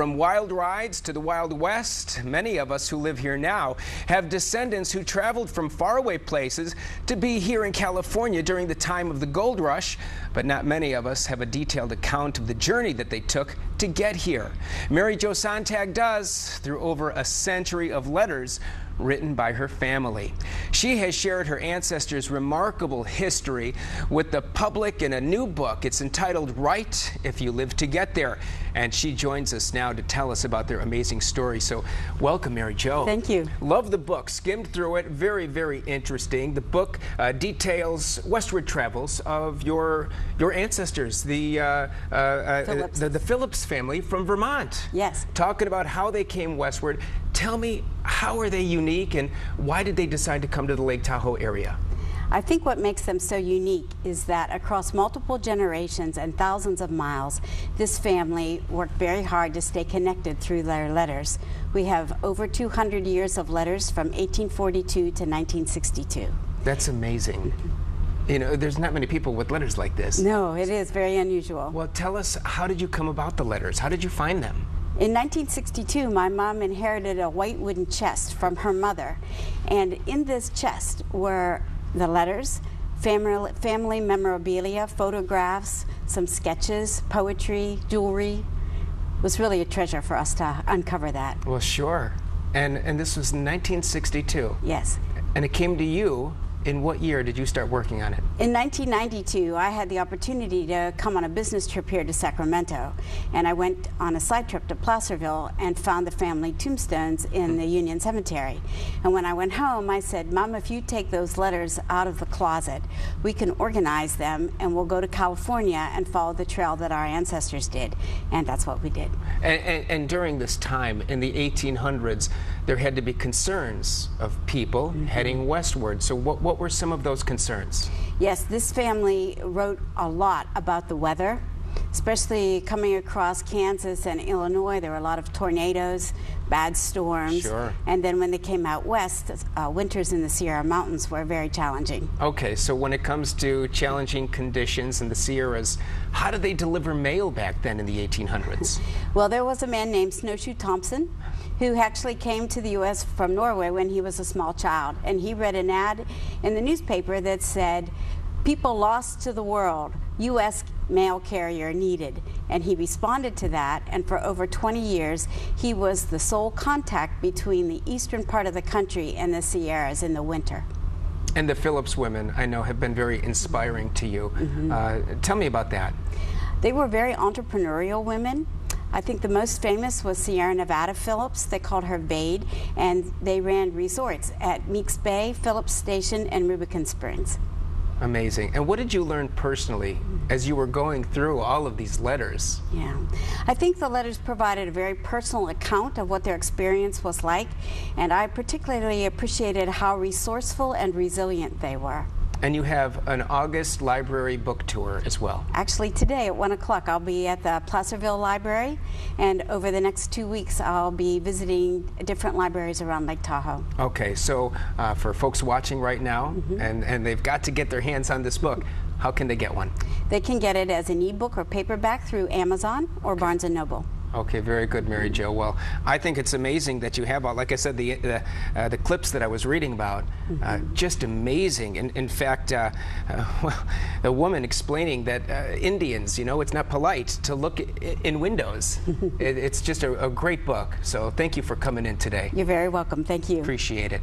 From wild rides to the Wild West, many of us who live here now have descendants who traveled from faraway places to be here in California during the time of the gold rush, but not many of us have a detailed account of the journey that they took to get here. Mary Jo Sonntag does, through over a century of letters written by her family. She has shared her ancestors' remarkable history with the public in a new book. It's entitled Write If You Live to Get There. And she joins us now to tell us about their amazing story. So welcome, Mary Jo. Thank you. Love the book. Skimmed through it. Very, very interesting. The book details westward travels of your ancestors, the Phillips family from Vermont. Yes. Talking about how they came westward. Tell me, how are they unique and why did they decide to come to the Lake Tahoe area? I think what makes them so unique is that across multiple generations and thousands of miles, this family worked very hard to stay connected through their letters. We have over 200 years of letters from 1842 to 1962. That's amazing. You know, there's not many people with letters like this. No, it is very unusual. Well, tell us, how did you come about the letters? How did you find them? In 1962, my mom inherited a white wooden chest from her mother, and in this chest were the letters, family memorabilia, photographs, some sketches, poetry, jewelry. It was really a treasure for us to uncover that. Well, sure. And this was 1962? Yes. And it came to you. In what year did you start working on it? In 1992, I had the opportunity to come on a business trip here to Sacramento, and I went on a side trip to Placerville and found the family tombstones in the Union Cemetery. And when I went home, I said, Mom, if you take those letters out of the closet, we can organize them and we'll go to California and follow the trail that our ancestors did. And that's what we did. And during this time, in the 1800s, there had to be concerns of people heading westward. So what were some of those concerns? Yes, this family wrote a lot about the weather, especially coming across Kansas and Illinois. There were a lot of tornadoes, bad storms. Sure. And then when they came out west, winters in the Sierra Mountains were very challenging. Okay, so when it comes to challenging conditions in the Sierras, how did they deliver mail back then in the 1800s? Well, there was a man named Snowshoe Thompson who actually came to the U.S. from Norway when he was a small child. And he read an ad in the newspaper that said, "People lost to the world, U.S. mail carrier needed." And he responded to that, and for over 20 years, he was the sole contact between the eastern part of the country and the Sierras in the winter. And the Phillips women, I know, have been very inspiring to you. Tell me about that. They were very entrepreneurial women. I think the most famous was Sierra Nevada Phillips. They called her Vade, and they ran resorts at Meeks Bay, Phillips Station, and Rubicon Springs. Amazing. And what did you learn personally as you were going through all of these letters? Yeah, I think the letters provided a very personal account of what their experience was like, and I particularly appreciated how resourceful and resilient they were. And you have an August library book tour as well. Actually, today at 1 o'clock, I'll be at the Placerville Library, and over the next 2 weeks, I'll be visiting different libraries around Lake Tahoe. Okay, so for folks watching right now, and they've got to get their hands on this book, how can they get one? They can get it as an ebook or paperback through Amazon or Barnes & Noble. Okay, very good, Mary Jo. Well, I think it's amazing that you have, like I said, the clips that I was reading about, just amazing. In fact, well, the woman explaining that Indians, you know, it's not polite to look in windows. It's just a great book. So thank you for coming in today. You're very welcome. Thank you. Appreciate it.